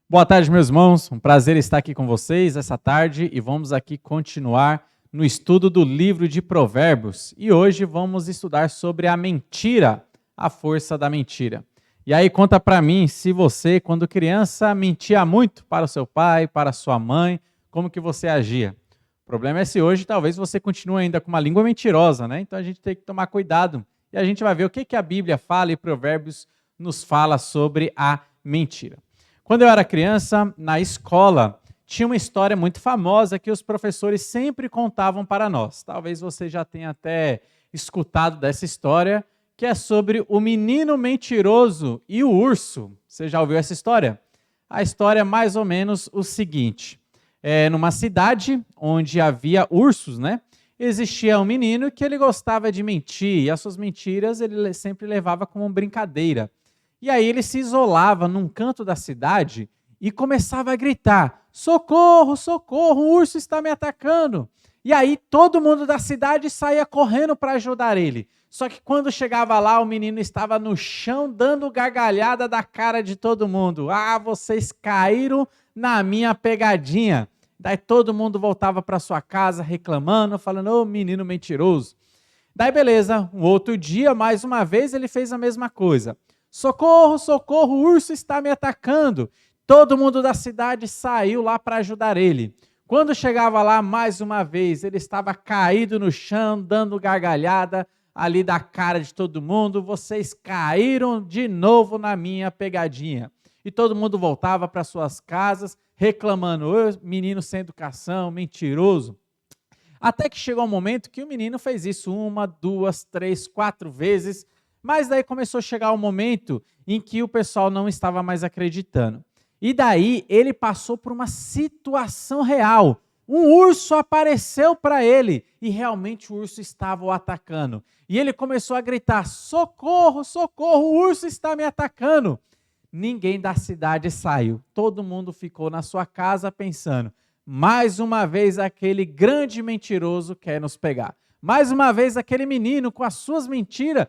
Boa tarde, meus irmãos. Um prazer estar aqui com vocês essa tarde e vamos aqui continuar no estudo do livro de Provérbios. E hoje vamos estudar sobre a mentira, a força da mentira. E aí conta para mim se você, quando criança, mentia muito para o seu pai, para a sua mãe, como que você agia? O problema é se hoje talvez você continue ainda com uma língua mentirosa, né? Então a gente tem que tomar cuidado. E a gente vai ver o que a Bíblia fala e Provérbios nos fala sobre a mentira. Quando eu era criança, na escola, tinha uma história muito famosa que os professores sempre contavam para nós. Talvez você já tenha até escutado dessa história, que é sobre o menino mentiroso e o urso. Você já ouviu essa história? A história é mais ou menos o seguinte: numa cidade onde havia ursos, né? Existia um menino que ele gostava de mentir e as suas mentiras ele sempre levava como brincadeira. E aí ele se isolava num canto da cidade e começava a gritar: socorro, socorro, o urso está me atacando. E aí todo mundo da cidade saía correndo para ajudar ele. Só que quando chegava lá, o menino estava no chão dando gargalhada da cara de todo mundo. Ah, vocês caíram na minha pegadinha. Daí todo mundo voltava para sua casa reclamando, falando: ô menino mentiroso. Daí beleza, um outro dia, mais uma vez, ele fez a mesma coisa. Socorro, socorro, o urso está me atacando. Todo mundo da cidade saiu lá para ajudar ele. Quando chegava lá, mais uma vez, ele estava caído no chão, dando gargalhada ali da cara de todo mundo. Vocês caíram de novo na minha pegadinha. E todo mundo voltava para suas casas reclamando: ô menino sem educação, mentiroso. Até que chegou um momento que o menino fez isso uma, duas, três, quatro vezes, mas daí começou a chegar um momento em que o pessoal não estava mais acreditando. E daí ele passou por uma situação real. Um urso apareceu para ele e realmente o urso estava o atacando. E ele começou a gritar: socorro, socorro, o urso está me atacando. Ninguém da cidade saiu. Todo mundo ficou na sua casa pensando: mais uma vez aquele grande mentiroso quer nos pegar. Mais uma vez aquele menino com as suas mentiras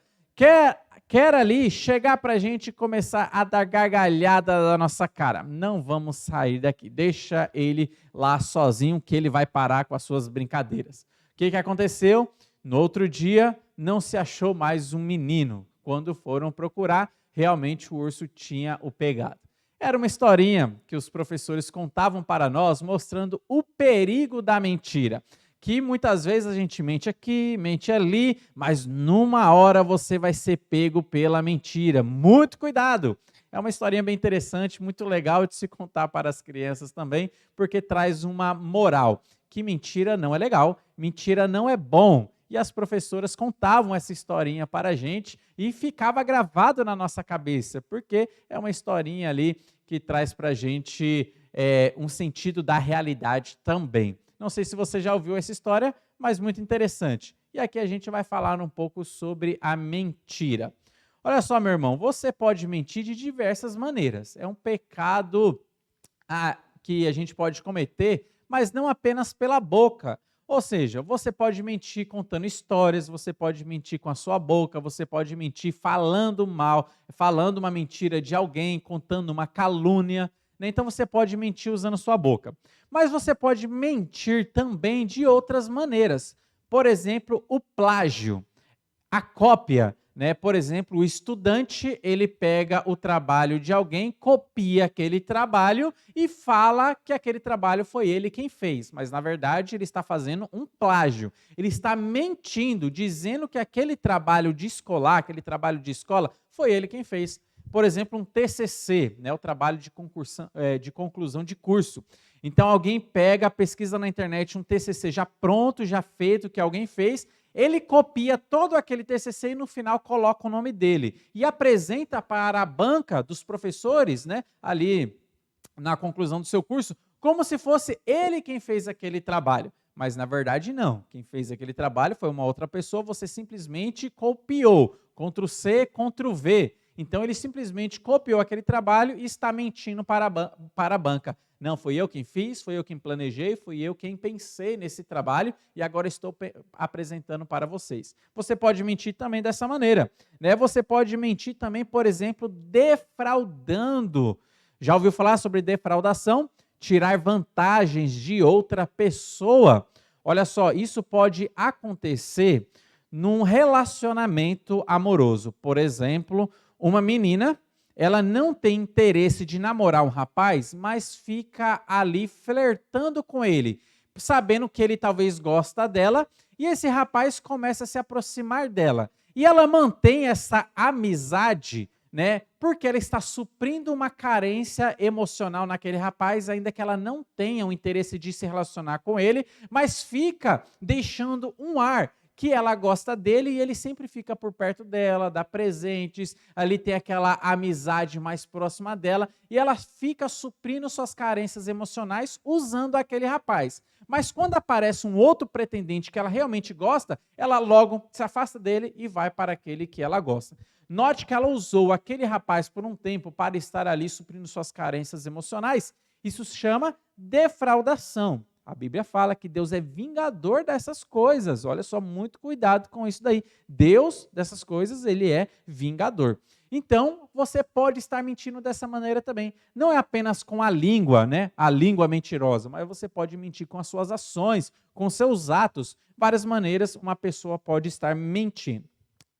quer ali chegar para a gente e começar a dar gargalhada da nossa cara. Não vamos sair daqui, deixa ele lá sozinho que ele vai parar com as suas brincadeiras. O que aconteceu? No outro dia não se achou mais um menino. Quando foram procurar, realmente o urso tinha o pegado. Era uma historinha que os professores contavam para nós, mostrando o perigo da mentira. Que muitas vezes a gente mente aqui, mente ali, mas numa hora você vai ser pego pela mentira. Muito cuidado! É uma historinha bem interessante, muito legal de se contar para as crianças também, porque traz uma moral, que mentira não é legal, mentira não é bom. E as professoras contavam essa historinha para a gente e ficava gravado na nossa cabeça, porque é uma historinha ali que traz para a gente um sentido da realidade também. Não sei se você já ouviu essa história, mas muito interessante. E aqui a gente vai falar um pouco sobre a mentira. Olha só, meu irmão, você pode mentir de diversas maneiras. É um pecado que a gente pode cometer, mas não apenas pela boca. Ou seja, você pode mentir contando histórias, você pode mentir com a sua boca, você pode mentir falando mal, falando uma mentira de alguém, contando uma calúnia, né? Então você pode mentir usando sua boca. Mas você pode mentir também de outras maneiras. Por exemplo, o plágio, a cópia, né? Por exemplo, o estudante, ele pega o trabalho de alguém, copia aquele trabalho e fala que aquele trabalho foi ele quem fez, mas na verdade ele está fazendo um plágio. Ele está mentindo, dizendo que aquele trabalho de escolar, aquele trabalho de escola, foi ele quem fez. Por exemplo, um TCC, né, o trabalho de conclusão de curso. Então alguém pega, pesquisa na internet um TCC já pronto, já feito, que alguém fez, ele copia todo aquele TCC e no final coloca o nome dele e apresenta para a banca dos professores, né, ali na conclusão do seu curso, como se fosse ele quem fez aquele trabalho. Mas na verdade não, quem fez aquele trabalho foi uma outra pessoa, você simplesmente copiou, Ctrl+C, Ctrl+V. Então ele simplesmente copiou aquele trabalho e está mentindo para a banca. Não, foi eu quem fiz, foi eu quem planejei, fui eu quem pensei nesse trabalho e agora estou apresentando para vocês. Você pode mentir também dessa maneira, né? Você pode mentir também, por exemplo, defraudando. Já ouviu falar sobre defraudação? Tirar vantagens de outra pessoa. Olha só, isso pode acontecer num relacionamento amoroso. Por exemplo, uma menina, ela não tem interesse de namorar um rapaz, mas fica ali flertando com ele, sabendo que ele talvez gosta dela, e esse rapaz começa a se aproximar dela. E ela mantém essa amizade, né? Porque ela está suprindo uma carência emocional naquele rapaz, ainda que ela não tenha o interesse de se relacionar com ele, mas fica deixando um ar que ela gosta dele e ele sempre fica por perto dela, dá presentes, ali tem aquela amizade mais próxima dela e ela fica suprindo suas carências emocionais usando aquele rapaz. Mas quando aparece um outro pretendente que ela realmente gosta, ela logo se afasta dele e vai para aquele que ela gosta. Note que ela usou aquele rapaz por um tempo para estar ali suprindo suas carências emocionais. Isso se chama defraudação. A Bíblia fala que Deus é vingador dessas coisas. Olha só, muito cuidado com isso daí. Deus, dessas coisas, ele é vingador. Então, você pode estar mentindo dessa maneira também. Não é apenas com a língua, né? A língua mentirosa, mas você pode mentir com as suas ações, com seus atos. Várias maneiras uma pessoa pode estar mentindo.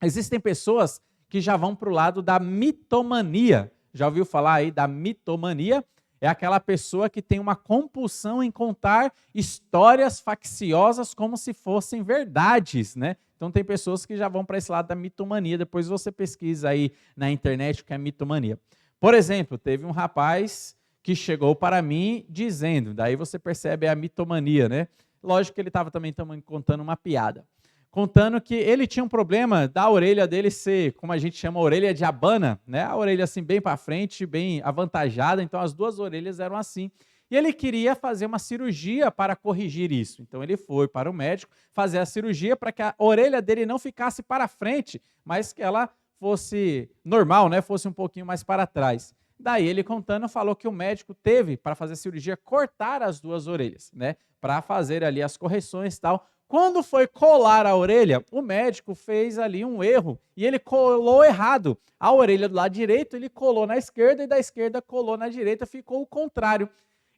Existem pessoas que já vão para o lado da mitomania. Já ouviu falar aí da mitomania? É aquela pessoa que tem uma compulsão em contar histórias facciosas como se fossem verdades, né? Então tem pessoas que já vão para esse lado da mitomania. Depois você pesquisa aí na internet o que é mitomania. Por exemplo, teve um rapaz que chegou para mim dizendo, daí você percebe a mitomania, né? Lógico que ele estava também contando uma piada. Contando que ele tinha um problema da orelha dele ser, como a gente chama, orelha de abana, né? A orelha assim bem para frente, bem avantajada, então as duas orelhas eram assim. E ele queria fazer uma cirurgia para corrigir isso. Então ele foi para o médico fazer a cirurgia para que a orelha dele não ficasse para frente, mas que ela fosse normal, né? Fosse um pouquinho mais para trás. Daí ele contando, falou que o médico teve, para fazer a cirurgia, cortar as duas orelhas, né? Para fazer ali as correções e tal. Quando foi colar a orelha, o médico fez ali um erro e ele colou errado. A orelha do lado direito ele colou na esquerda e da esquerda colou na direita, ficou o contrário.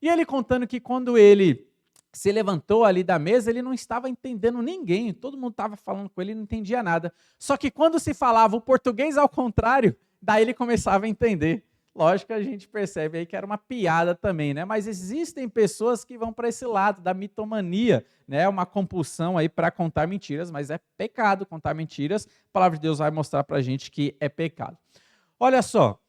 E ele contando que quando ele se levantou ali da mesa, ele não estava entendendo ninguém, todo mundo estava falando com ele e não entendia nada. Só que quando se falava o português ao contrário, daí ele começava a entender. Lógico que a gente percebe aí que era uma piada também, né? Mas existem pessoas que vão para esse lado da mitomania, né? Uma compulsão aí para contar mentiras, mas é pecado contar mentiras. A palavra de Deus vai mostrar para a gente que é pecado. Olha só,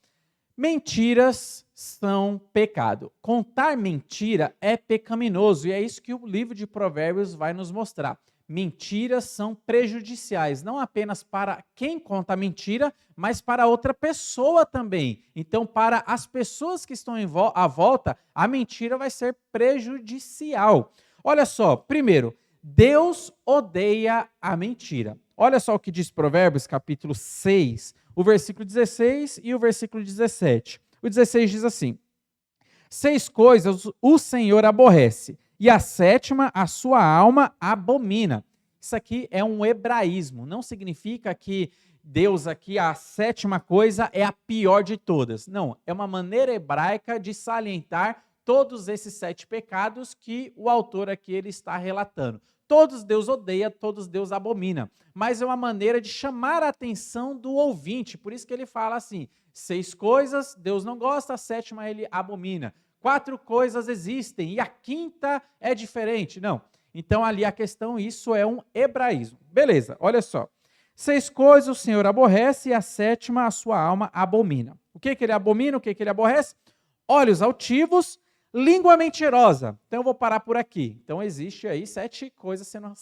mentiras são pecado. Contar mentira é pecaminoso e é isso que o livro de Provérbios vai nos mostrar. Mentiras são prejudiciais, não apenas para quem conta a mentira, mas para outra pessoa também. Então, para as pessoas que estão à volta, a mentira vai ser prejudicial. Olha só, primeiro, Deus odeia a mentira. Olha só o que diz Provérbios, capítulo 6, o versículo 16 e o versículo 17. O 16 diz assim: 6 coisas o Senhor aborrece, e a sétima a sua alma abomina. Isso aqui é um hebraísmo, não significa que Deus aqui, a sétima coisa é a pior de todas. Não, é uma maneira hebraica de salientar todos esses 7 pecados que o autor aqui ele está relatando. Todos Deus odeia, todos Deus abomina. Mas é uma maneira de chamar a atenção do ouvinte. Por isso que ele fala assim, 6 coisas Deus não gosta, a sétima ele abomina. 4 coisas existem e a quinta é diferente. Não. Então, ali a questão, isso é um hebraísmo. Beleza, olha só. 6 coisas o Senhor aborrece e a sétima a sua alma abomina. O que ele abomina, o que ele aborrece? Olhos altivos, língua mentirosa. Então, eu vou parar por aqui. Então, existe aí 7 coisas sendo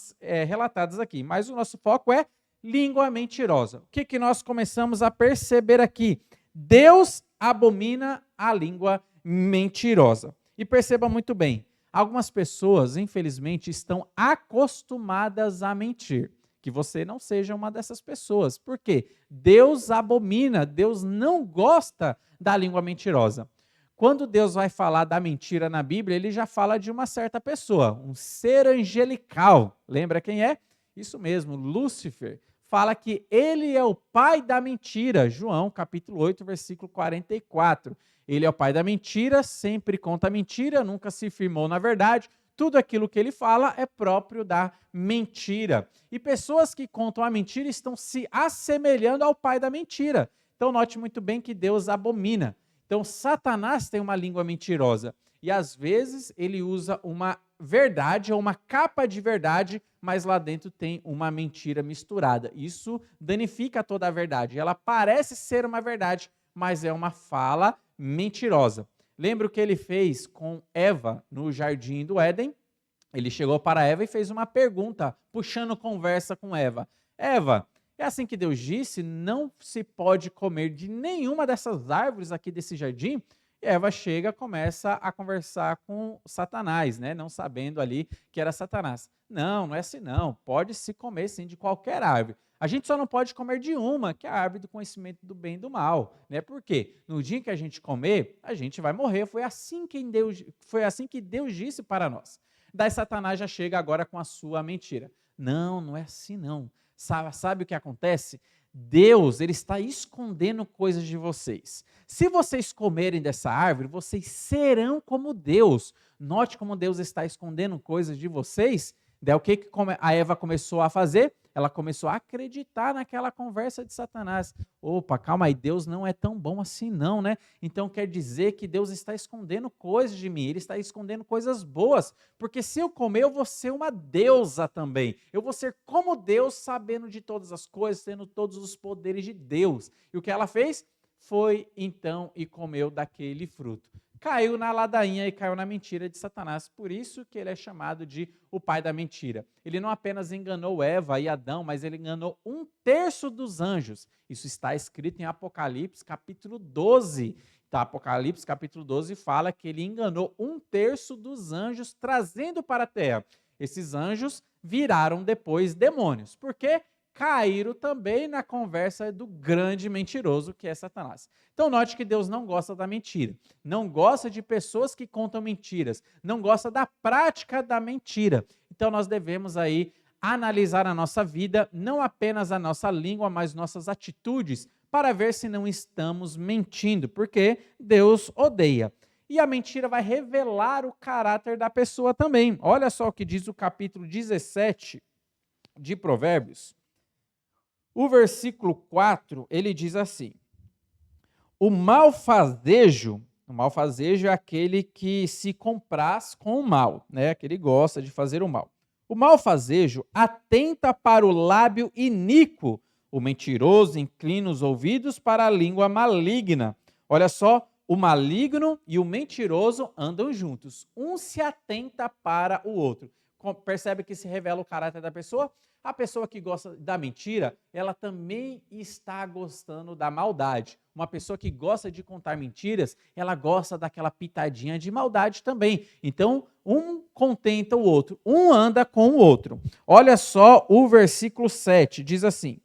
relatadas aqui. Mas o nosso foco é língua mentirosa. O que nós começamos a perceber aqui? Deus abomina a língua mentirosa. E perceba muito bem, algumas pessoas, infelizmente, estão acostumadas a mentir. Que você não seja uma dessas pessoas. Por quê? Deus abomina, Deus não gosta da língua mentirosa. Quando Deus vai falar da mentira na Bíblia, ele já fala de uma certa pessoa, um ser angelical. Lembra quem é? Isso mesmo, Lúcifer. Fala que ele é o pai da mentira. João, capítulo 8, versículo 44. Ele é o pai da mentira, sempre conta mentira, nunca se firmou na verdade. Tudo aquilo que ele fala é próprio da mentira. E pessoas que contam a mentira estão se assemelhando ao pai da mentira. Então, note muito bem que Deus abomina. Então, Satanás tem uma língua mentirosa. E, às vezes, ele usa uma verdade ou uma capa de verdade, mas lá dentro tem uma mentira misturada. Isso danifica toda a verdade. Ela parece ser uma verdade, mas é uma fala mentirosa. Lembra o que ele fez com Eva no jardim do Éden? Ele chegou para Eva e fez uma pergunta, puxando conversa com Eva. Eva, é assim que Deus disse, não se pode comer de nenhuma dessas árvores aqui desse jardim? E Eva chega, começa a conversar com Satanás, né? Não sabendo ali que era Satanás. Não, não é assim não, pode se comer sim de qualquer árvore. A gente só não pode comer de uma, que é a árvore do conhecimento do bem e do mal, né? Por quê? No dia que a gente comer, a gente vai morrer. Foi assim que Deus disse para nós. Daí Satanás já chega agora com a sua mentira. Não, não é assim não. Sabe o que acontece? Deus, ele está escondendo coisas de vocês. Se vocês comerem dessa árvore, vocês serão como Deus. Note como Deus está escondendo coisas de vocês. Daí o que a Eva começou a fazer? Ela começou a acreditar naquela conversa de Satanás. Opa, calma aí, Deus não é tão bom assim não, né? Então quer dizer que Deus está escondendo coisas de mim, Ele está escondendo coisas boas, porque se eu comer, eu vou ser uma deusa também. Eu vou ser como Deus, sabendo de todas as coisas, tendo todos os poderes de Deus. E o que ela fez? Foi então e comeu daquele fruto. Caiu na ladainha e caiu na mentira de Satanás. Por isso que ele é chamado de o pai da mentira. Ele não apenas enganou Eva e Adão, mas ele enganou 1/3 dos anjos. Isso está escrito em Apocalipse, capítulo 12. Tá, Apocalipse, capítulo 12, fala que ele enganou 1/3 dos anjos, trazendo para a terra. Esses anjos viraram depois demônios. Por quê? Caíram também na conversa do grande mentiroso que é Satanás. Então note que Deus não gosta da mentira, não gosta de pessoas que contam mentiras, não gosta da prática da mentira. Então nós devemos aí analisar a nossa vida, não apenas a nossa língua, mas nossas atitudes, para ver se não estamos mentindo, porque Deus odeia. E a mentira vai revelar o caráter da pessoa também. Olha só o que diz o capítulo 17 de Provérbios. O versículo 4, ele diz assim: o malfazejo é aquele que se compraz com o mal, né? Que ele gosta de fazer o mal. O malfazejo atenta para o lábio iníquo, o mentiroso inclina os ouvidos para a língua maligna. Olha só, o maligno e o mentiroso andam juntos. Um se atenta para o outro. Percebe que se revela o caráter da pessoa? A pessoa que gosta da mentira, ela também está gostando da maldade. Uma pessoa que gosta de contar mentiras, ela gosta daquela pitadinha de maldade também. Então, um contenta o outro, um anda com o outro. Olha só o versículo 7, diz assim: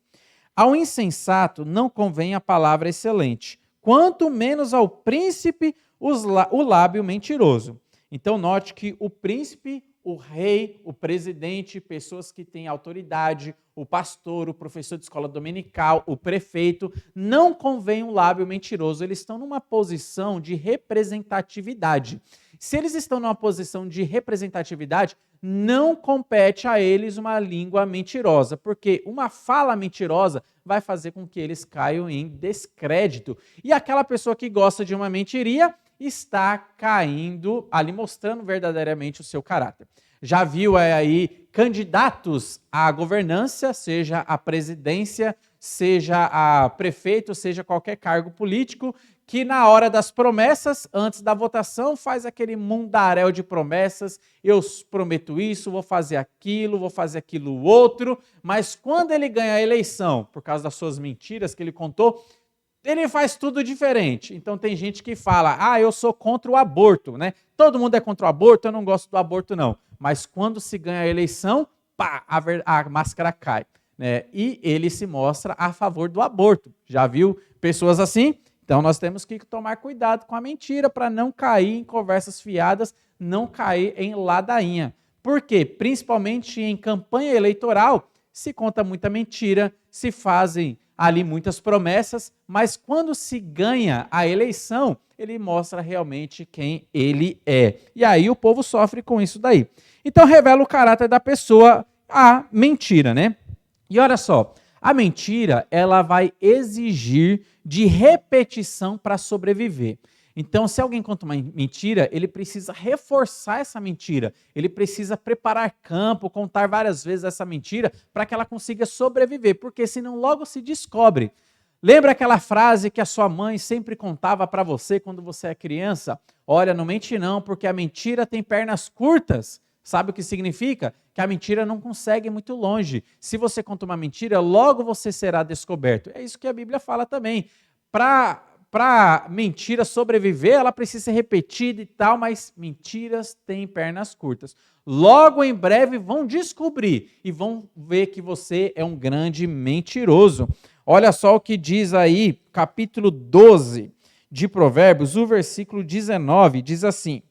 ao insensato não convém a palavra excelente, quanto menos ao príncipe o lábio mentiroso. Então, note que o príncipe, o rei, o presidente, pessoas que têm autoridade, o pastor, o professor de escola dominical, o prefeito, não convém um lábio mentiroso. Eles estão numa posição de representatividade. Se eles estão numa posição de representatividade, não compete a eles uma língua mentirosa, porque uma fala mentirosa vai fazer com que eles caiam em descrédito. E aquela pessoa que gosta de uma mentiria está caindo ali, mostrando verdadeiramente o seu caráter. Já viu aí candidatos à governança, seja a presidência, seja a prefeito, seja qualquer cargo político, que na hora das promessas, antes da votação, faz aquele mundaréu de promessas, eu prometo isso, vou fazer aquilo outro, mas quando ele ganha a eleição, por causa das suas mentiras que ele contou, ele faz tudo diferente. Então tem gente que fala, eu sou contra o aborto, né? Todo mundo é contra o aborto, eu não gosto do aborto não. Mas quando se ganha a eleição, pá, a máscara cai, né? E ele se mostra a favor do aborto. Já viu pessoas assim? Então nós temos que tomar cuidado com a mentira para não cair em conversas fiadas, não cair em ladainha. Por quê? Principalmente em campanha eleitoral, se conta muita mentira, se fazem ali muitas promessas, mas quando se ganha a eleição, ele mostra realmente quem ele é. E aí o povo sofre com isso daí. Então revela o caráter da pessoa, a mentira, né? E olha só, a mentira, ela vai exigir de repetição para sobreviver. Então, se alguém conta uma mentira, ele precisa reforçar essa mentira, ele precisa preparar campo, contar várias vezes essa mentira para que ela consiga sobreviver, porque senão logo se descobre. Lembra aquela frase que a sua mãe sempre contava para você quando você é criança? Olha, não mente não, porque a mentira tem pernas curtas. Sabe o que significa? Que a mentira não consegue ir muito longe. Se você conta uma mentira, logo você será descoberto. É isso que a Bíblia fala também. Para mentira sobreviver, ela precisa ser repetida e tal, mas mentiras têm pernas curtas. Logo em breve vão descobrir e vão ver que você é um grande mentiroso. Olha só o que diz aí, capítulo 12 de Provérbios, o versículo 19, diz assim: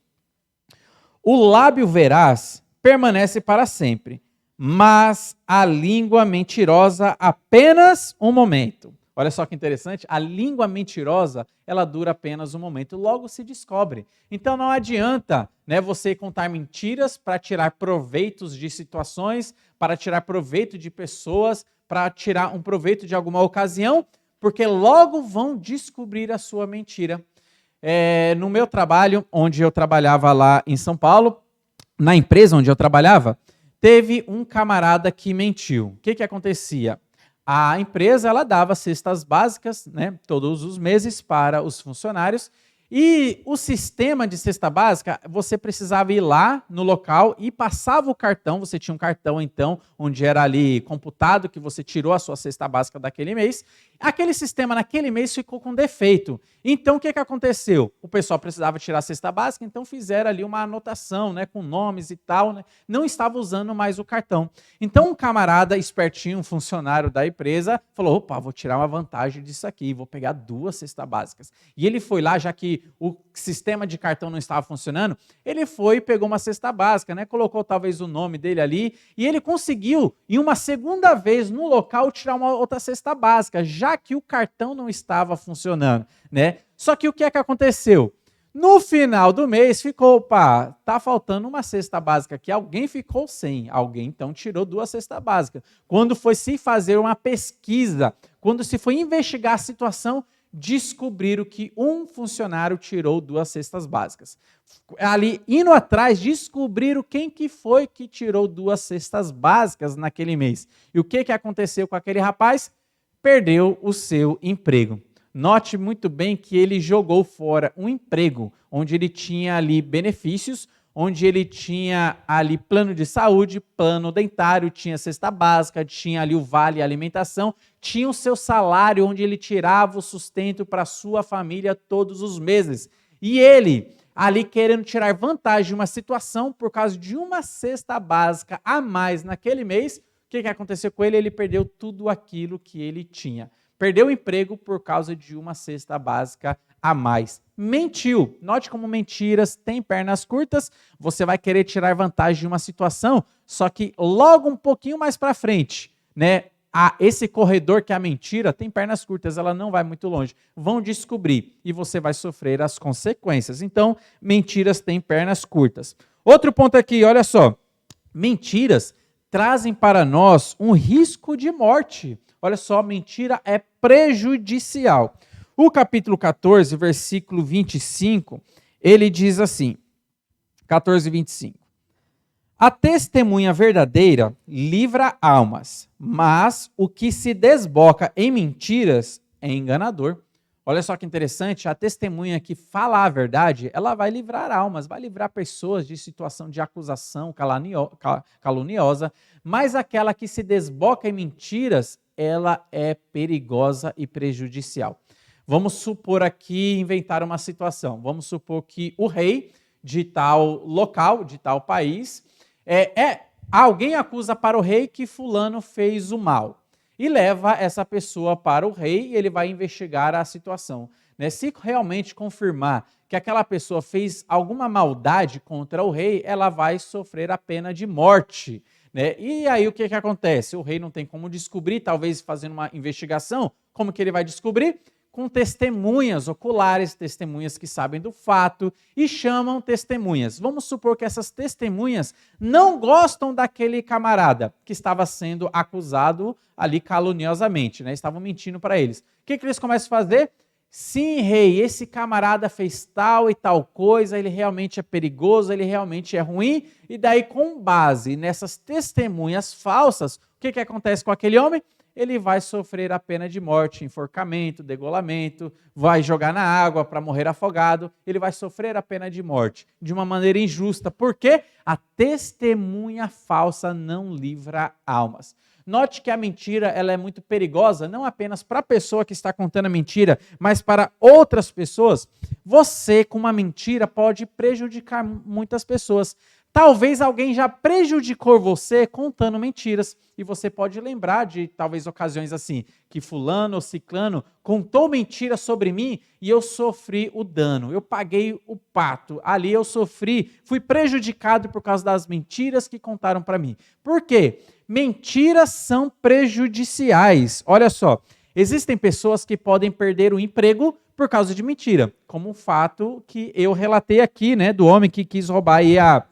o lábio veraz permanece para sempre, mas a língua mentirosa apenas um momento. Olha só que interessante, a língua mentirosa, ela dura apenas um momento, logo se descobre. Então não adianta, né, você contar mentiras para tirar proveitos de situações, para tirar proveito de pessoas, para tirar um proveito de alguma ocasião, porque logo vão descobrir a sua mentira. No meu trabalho, onde eu trabalhava lá em São Paulo, na empresa onde eu trabalhava, teve um camarada que mentiu. O que acontecia? A empresa, ela dava cestas básicas, né, todos os meses para os funcionários, e o sistema de cesta básica, você precisava ir lá no local e passava o cartão, você tinha um cartão então, onde era ali computado que você tirou a sua cesta básica daquele mês. Aquele sistema naquele mês ficou com defeito. Então o que aconteceu? O pessoal precisava tirar a cesta básica, então fizeram ali uma anotação, né, com nomes e tal, né? Não estava usando mais o cartão. Então um camarada espertinho, um funcionário da empresa, falou: opa, vou tirar uma vantagem disso aqui, vou pegar 2 cestas básicas. E ele foi lá, já que o sistema de cartão não estava funcionando, ele foi e pegou uma cesta básica, né? Colocou talvez o nome dele ali, e ele conseguiu, em uma segunda vez no local, tirar uma outra cesta básica, já que o cartão não estava funcionando, né? Só que o que aconteceu? No final do mês ficou, opa, tá faltando uma cesta básica aqui, alguém ficou sem, alguém então tirou 2 cestas básicas. Quando foi se fazer uma pesquisa, quando se foi investigar a situação, descobriram que um funcionário tirou 2 cestas básicas. Ali, indo atrás, descobriram quem que foi que tirou 2 cestas básicas naquele mês. E o que aconteceu com aquele rapaz? Perdeu o seu emprego. Note muito bem que ele jogou fora um emprego onde ele tinha ali benefícios, onde ele tinha ali plano de saúde, plano dentário, tinha cesta básica, tinha ali o vale alimentação, tinha o seu salário onde ele tirava o sustento para a sua família todos os meses. E ele, ali querendo tirar vantagem de uma situação por causa de uma cesta básica a mais naquele mês, o que aconteceu com ele? Ele perdeu tudo aquilo que ele tinha. Perdeu o emprego por causa de uma cesta básica a mais. Mentiu. Note como mentiras têm pernas curtas. Você vai querer tirar vantagem de uma situação, só que logo um pouquinho mais para frente, né? Esse corredor que é a mentira tem pernas curtas, ela não vai muito longe. Vão descobrir e você vai sofrer as consequências. Então, mentiras têm pernas curtas. Outro ponto aqui, olha só. Mentiras trazem para nós um risco de morte. Olha só, mentira é prejudicial. O capítulo 14, versículo 25, ele diz assim, 14, 25. A testemunha verdadeira livra almas, mas o que se desboca em mentiras é enganador. Olha só que interessante, a testemunha que fala a verdade, ela vai livrar almas, vai livrar pessoas de situação de acusação caluniosa, mas aquela que se desboca em mentiras, ela é perigosa e prejudicial. Vamos supor aqui, inventar uma situação. Vamos supor que o rei de tal local, de tal país, alguém acusa para o rei que fulano fez o mal. E leva essa pessoa para o rei e ele vai investigar a situação. Se realmente confirmar que aquela pessoa fez alguma maldade contra o rei, ela vai sofrer a pena de morte. né? E aí o que acontece? O rei não tem como descobrir, talvez fazendo uma investigação, como que ele vai descobrir? Com testemunhas oculares, testemunhas que sabem do fato e chamam testemunhas. Vamos supor que essas testemunhas não gostam daquele camarada que estava sendo acusado ali caluniosamente, né? Estavam mentindo para eles. O que eles começam a fazer? Sim, rei, esse camarada fez tal e tal coisa, ele realmente é perigoso, ele realmente é ruim, e daí, com base nessas testemunhas falsas, o que acontece com aquele homem? Ele vai sofrer a pena de morte, enforcamento, degolamento, vai jogar na água para morrer afogado, ele vai sofrer a pena de morte, de uma maneira injusta, porque a testemunha falsa não livra almas. Note que a mentira ela é muito perigosa, não apenas para a pessoa que está contando a mentira, mas para outras pessoas. Você, com uma mentira, pode prejudicar muitas pessoas. Talvez alguém já prejudicou você contando mentiras, e você pode lembrar de talvez ocasiões assim, que fulano ou ciclano contou mentira sobre mim e eu sofri o dano, eu paguei o pato, ali eu sofri, fui prejudicado por causa das mentiras que contaram para mim. Por quê? Mentiras são prejudiciais. Olha só, existem pessoas que podem perder o emprego por causa de mentira, como o fato que eu relatei aqui, né, do homem que quis roubar aí a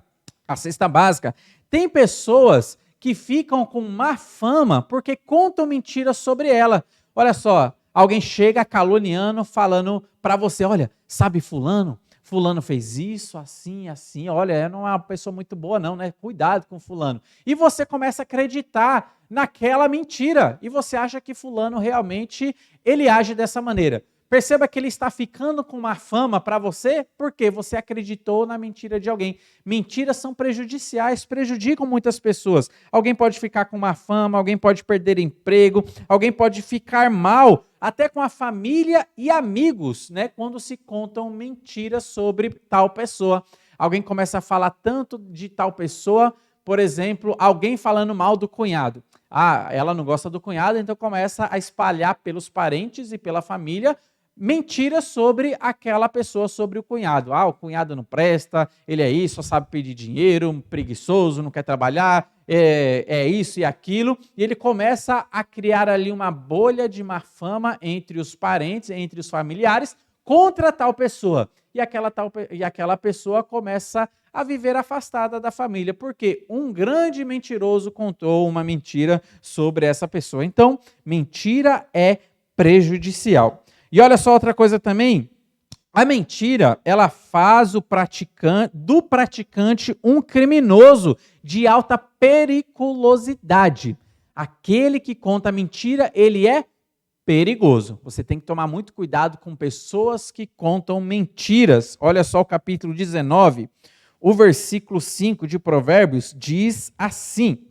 cesta básica. Tem pessoas que ficam com má fama porque contam mentiras sobre ela. Olha só, alguém chega caluniando, falando para você, olha, sabe fulano? Fulano fez isso, assim, assim, olha, não é uma pessoa muito boa não, né? Cuidado com fulano. E você começa a acreditar naquela mentira, e você acha que fulano realmente, ele age dessa maneira. Perceba que ele está ficando com uma fama para você porque você acreditou na mentira de alguém. Mentiras são prejudiciais, prejudicam muitas pessoas. Alguém pode ficar com uma fama, alguém pode perder emprego, alguém pode ficar mal, até com a família e amigos, né? Quando se contam mentiras sobre tal pessoa. Alguém começa a falar tanto de tal pessoa, por exemplo, alguém falando mal do cunhado. Ah, ela não gosta do cunhado, então começa a espalhar pelos parentes e pela família mentiras sobre aquela pessoa, sobre o cunhado. Ah, o cunhado não presta, ele é isso, só sabe pedir dinheiro, preguiçoso, não quer trabalhar, é isso e aquilo. E ele começa a criar ali uma bolha de má fama entre os parentes, entre os familiares, contra tal pessoa. E aquela pessoa começa a viver afastada da família, porque um grande mentiroso contou uma mentira sobre essa pessoa. Então, mentira é prejudicial. E olha só outra coisa também, a mentira, ela faz do praticante um criminoso de alta periculosidade. Aquele que conta mentira, ele é perigoso. Você tem que tomar muito cuidado com pessoas que contam mentiras. Olha só o capítulo 19, o versículo 5 de Provérbios diz assim: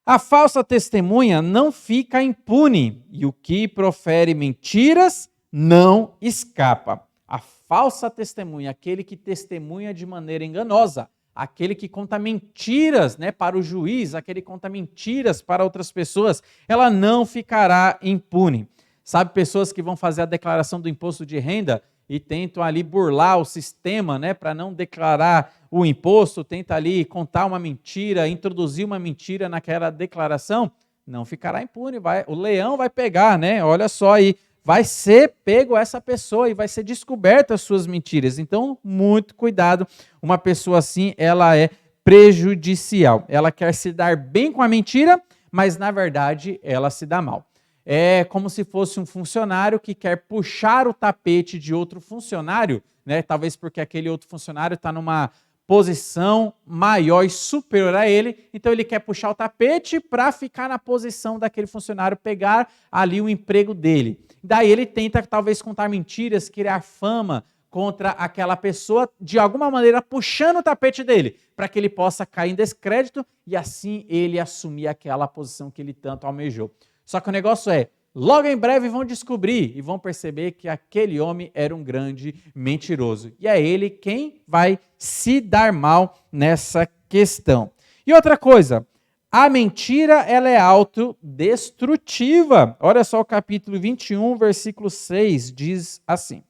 a falsa testemunha não fica impune, e o que profere mentiras não escapa. A falsa testemunha, aquele que testemunha de maneira enganosa, aquele que conta mentiras, né, para o juiz, aquele que conta mentiras para outras pessoas, ela não ficará impune. Sabe, pessoas que vão fazer a declaração do imposto de renda e tentam ali burlar o sistema, né, para não declarar o imposto, tenta ali contar uma mentira, introduzir uma mentira naquela declaração, não ficará impune, o leão vai pegar, né? Olha só aí, vai ser pego essa pessoa e vai ser descoberta as suas mentiras. Então, muito cuidado, uma pessoa assim, ela é prejudicial. Ela quer se dar bem com a mentira, mas na verdade ela se dá mal. É como se fosse um funcionário que quer puxar o tapete de outro funcionário, né? Talvez porque aquele outro funcionário está numa posição maior e superior a ele, então ele quer puxar o tapete para ficar na posição daquele funcionário, pegar ali o emprego dele. Daí ele tenta talvez contar mentiras, criar fama contra aquela pessoa, de alguma maneira puxando o tapete dele, para que ele possa cair em descrédito e assim ele assumir aquela posição que ele tanto almejou. Só que o negócio é, logo em breve vão descobrir e vão perceber que aquele homem era um grande mentiroso. E é ele quem vai se dar mal nessa questão. E outra coisa, a mentira ela é autodestrutiva. Olha só o capítulo 21, versículo 6, diz assim: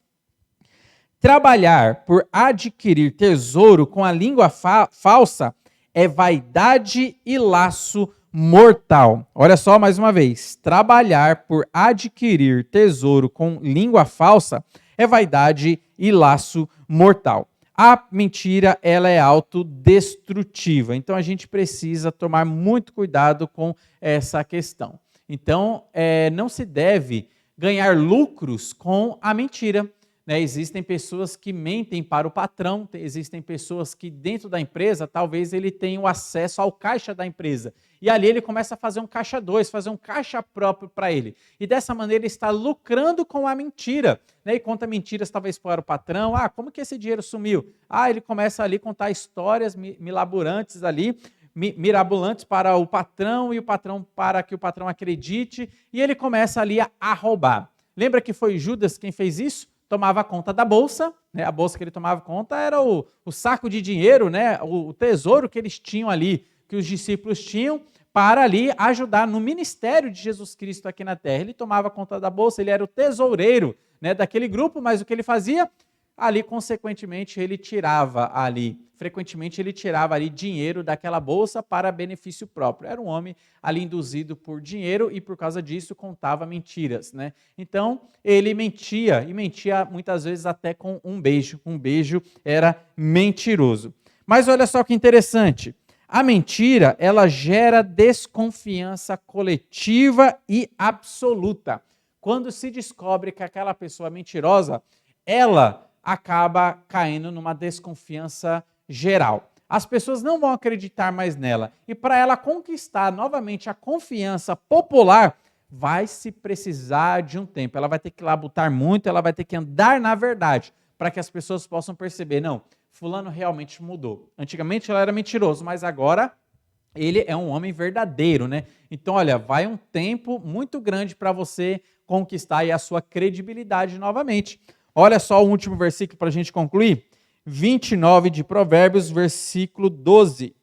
trabalhar por adquirir tesouro com a língua falsa é vaidade e laço mortal. Olha só mais uma vez. Trabalhar por adquirir tesouro com língua falsa é vaidade e laço mortal. A mentira, ela é autodestrutiva. Então, a gente precisa tomar muito cuidado com essa questão. Então, não se deve ganhar lucros com a mentira. Né? Existem pessoas que mentem para o patrão, existem pessoas que dentro da empresa, talvez ele tenha o acesso ao caixa da empresa. E ali ele começa a fazer um caixa 2, fazer um caixa próprio para ele. E dessa maneira ele está lucrando com a mentira. Né? E conta mentiras talvez para o patrão. Ah, como que esse dinheiro sumiu? Ah, ele começa ali a contar histórias milaborantes ali, mirabolantes para o patrão e o patrão para que o patrão acredite. E ele começa ali a roubar. Lembra que foi Judas quem fez isso? Tomava conta da bolsa, né? A bolsa que ele tomava conta era o saco de dinheiro, né? O tesouro que eles tinham ali, que os discípulos tinham, para ali ajudar no ministério de Jesus Cristo aqui na terra. Ele tomava conta da bolsa, ele era o tesoureiro, né, daquele grupo, mas o que ele fazia? Ali, consequentemente, ele tirava ali, frequentemente ele tirava ali dinheiro daquela bolsa para benefício próprio. Era um homem ali induzido por dinheiro e por causa disso contava mentiras, né? Então, ele mentia e mentia muitas vezes até com um beijo. Um beijo era mentiroso. Mas olha só que interessante. A mentira, ela gera desconfiança coletiva e absoluta. Quando se descobre que aquela pessoa é mentirosa, ela acaba caindo numa desconfiança geral. As pessoas não vão acreditar mais nela. E para ela conquistar novamente a confiança popular, vai se precisar de um tempo. Ela vai ter que labutar muito, ela vai ter que andar na verdade, para que as pessoas possam perceber, não, fulano realmente mudou. Antigamente ele era mentiroso, mas agora ele é um homem verdadeiro, né? Então, olha, vai um tempo muito grande para você conquistar aí a sua credibilidade novamente. Olha só o último versículo para a gente concluir. 29 de Provérbios, versículo 12.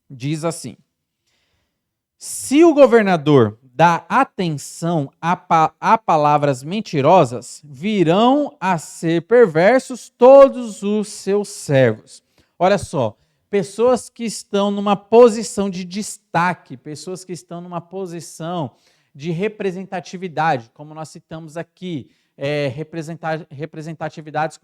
Diz assim: se o governador dá atenção a palavras mentirosas, virão a ser perversos todos os seus servos. Olha só, pessoas que estão numa posição de destaque, pessoas que estão numa posição de representatividade, como nós citamos aqui, representatividades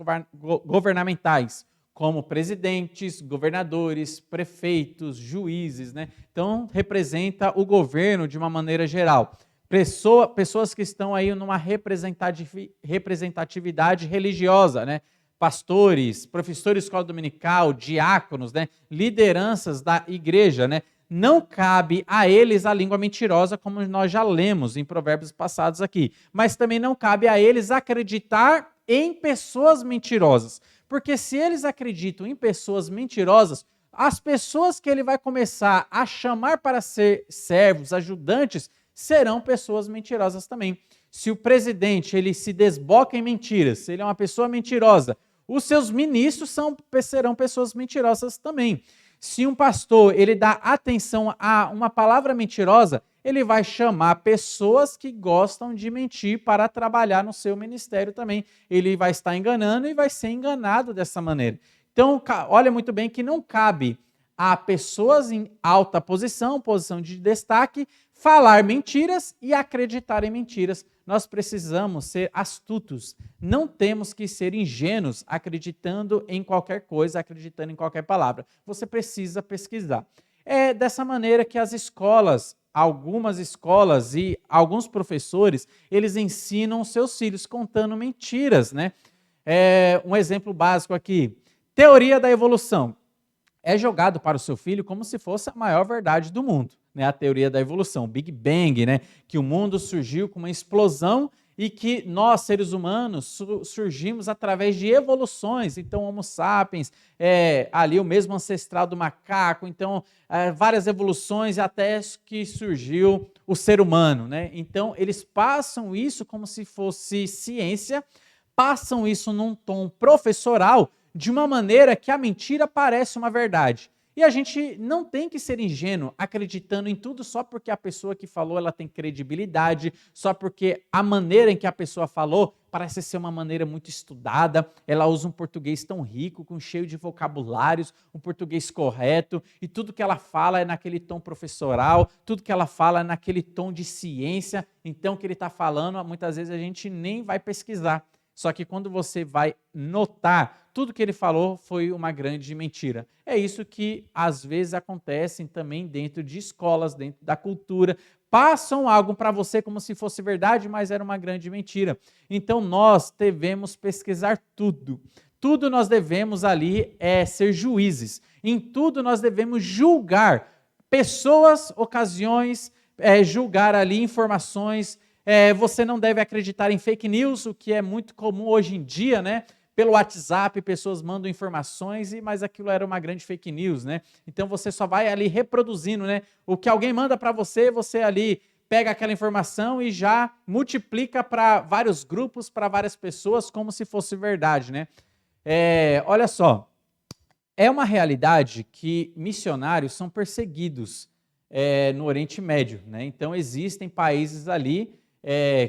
governamentais, como presidentes, governadores, prefeitos, juízes, né? Então, representa o governo de uma maneira geral. Pessoas que estão aí numa representatividade religiosa, né? Pastores, professores de escola dominical, diáconos, né? Lideranças da igreja, né? Não cabe a eles a língua mentirosa, como nós já lemos em provérbios passados aqui. Mas também não cabe a eles acreditar em pessoas mentirosas. Porque se eles acreditam em pessoas mentirosas, as pessoas que ele vai começar a chamar para ser servos, ajudantes, serão pessoas mentirosas também. Se o presidente ele se desboca em mentiras, se ele é uma pessoa mentirosa, os seus ministros serão pessoas mentirosas também. Se um pastor ele dá atenção a uma palavra mentirosa, ele vai chamar pessoas que gostam de mentir para trabalhar no seu ministério também. Ele vai estar enganando e vai ser enganado dessa maneira. Então, olha muito bem que não cabe a pessoas em alta posição, posição de destaque, falar mentiras e acreditar em mentiras. Nós precisamos ser astutos. Não temos que ser ingênuos acreditando em qualquer coisa, acreditando em qualquer palavra. Você precisa pesquisar. É dessa maneira que as escolas, algumas escolas e alguns professores, eles ensinam os seus filhos contando mentiras, né? Um exemplo básico aqui. Teoria da evolução. É jogado para o seu filho como se fosse a maior verdade do mundo, né? A teoria da evolução, Big Bang, né? Que o mundo surgiu com uma explosão e que nós, seres humanos, surgimos através de evoluções. Então, Homo sapiens, ali o mesmo ancestral do macaco, então, várias evoluções até que surgiu o ser humano, né? Então, eles passam isso como se fosse ciência, passam isso num tom professoral, de uma maneira que a mentira parece uma verdade. E a gente não tem que ser ingênuo, acreditando em tudo só porque a pessoa que falou ela tem credibilidade, só porque a maneira em que a pessoa falou parece ser uma maneira muito estudada, ela usa um português tão rico, cheio de vocabulários, um português correto, e tudo que ela fala é naquele tom professoral, tudo que ela fala é naquele tom de ciência, então o que ele está falando, muitas vezes a gente nem vai pesquisar. Só que quando você vai notar, tudo que ele falou foi uma grande mentira. É isso que às vezes acontece também dentro de escolas, dentro da cultura. Passam algo para você como se fosse verdade, mas era uma grande mentira. Então nós devemos pesquisar tudo. Tudo nós devemos ali ser juízes. Em tudo nós devemos julgar pessoas, ocasiões, julgar ali informações. Você não deve acreditar em fake news, o que é muito comum hoje em dia, né? Pelo WhatsApp, pessoas mandam informações, mas aquilo era uma grande fake news, né? Então você só vai ali reproduzindo, né? O que alguém manda para você, você ali pega aquela informação e já multiplica para vários grupos, para várias pessoas, como se fosse verdade, né? Olha só, é uma realidade que missionários são perseguidos no Oriente Médio, né? Então existem países ali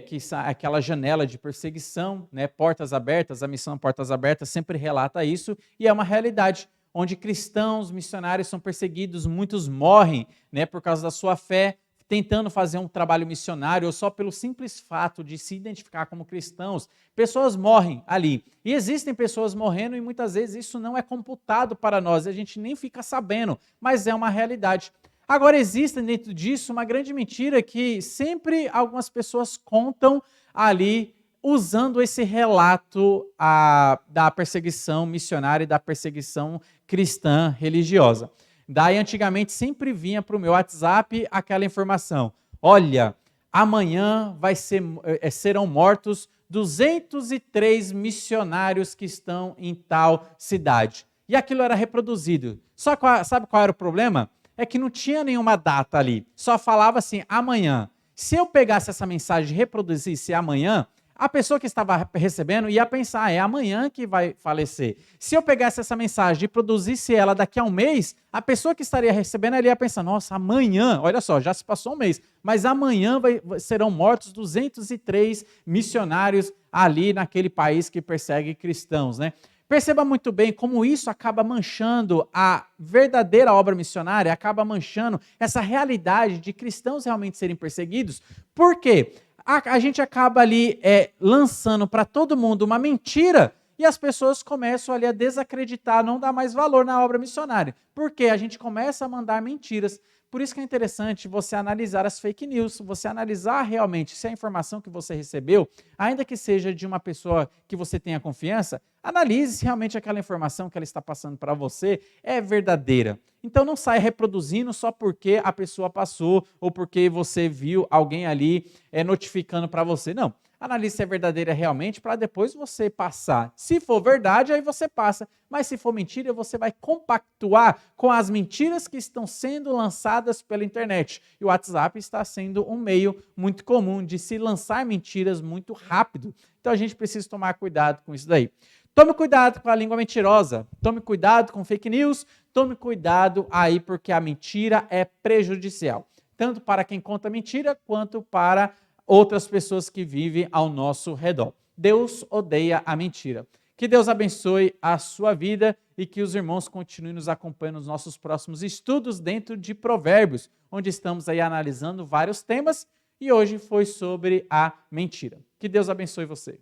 que aquela janela de perseguição, né, portas abertas, a missão Portas Abertas sempre relata isso, e é uma realidade onde cristãos, missionários são perseguidos, muitos morrem, né, por causa da sua fé, tentando fazer um trabalho missionário, ou só pelo simples fato de se identificar como cristãos, pessoas morrem ali. E existem pessoas morrendo e muitas vezes isso não é computado para nós, a gente nem fica sabendo, mas é uma realidade. Agora, existe dentro disso uma grande mentira que sempre algumas pessoas contam ali, usando esse relato da perseguição missionária e da perseguição cristã religiosa. Daí, antigamente, sempre vinha para o meu WhatsApp aquela informação. Olha, amanhã serão mortos 203 missionários que estão em tal cidade. E aquilo era reproduzido. Só que sabe qual era o problema? É que não tinha nenhuma data ali, só falava assim, amanhã. Se eu pegasse essa mensagem e reproduzisse amanhã, a pessoa que estava recebendo ia pensar, é amanhã que vai falecer. Se eu pegasse essa mensagem e produzisse ela daqui a um mês, a pessoa que estaria recebendo ela ia pensar, nossa, amanhã, olha só, já se passou um mês, mas amanhã serão mortos 203 missionários ali naquele país que persegue cristãos, né? Perceba muito bem como isso acaba manchando a verdadeira obra missionária, acaba manchando essa realidade de cristãos realmente serem perseguidos. Por quê? A gente acaba ali lançando para todo mundo uma mentira e as pessoas começam ali a desacreditar, não dar mais valor na obra missionária. Porque a gente começa a mandar mentiras. Por isso que é interessante você analisar as fake news, você analisar realmente se a informação que você recebeu, ainda que seja de uma pessoa que você tenha confiança, analise se realmente aquela informação que ela está passando para você é verdadeira. Então não saia reproduzindo só porque a pessoa passou ou porque você viu alguém ali notificando para você. Não. Analise se é verdadeira realmente para depois você passar. Se for verdade, aí você passa. Mas se for mentira, você vai compactuar com as mentiras que estão sendo lançadas pela internet. E o WhatsApp está sendo um meio muito comum de se lançar mentiras muito rápido. Então a gente precisa tomar cuidado com isso daí. Tome cuidado com a língua mentirosa. Tome cuidado com fake news. Tome cuidado aí porque a mentira é prejudicial. Tanto para quem conta mentira, quanto para outras pessoas que vivem ao nosso redor. Deus odeia a mentira. Que Deus abençoe a sua vida e que os irmãos continuem nos acompanhando nos nossos próximos estudos dentro de Provérbios, onde estamos aí analisando vários temas e hoje foi sobre a mentira. Que Deus abençoe você.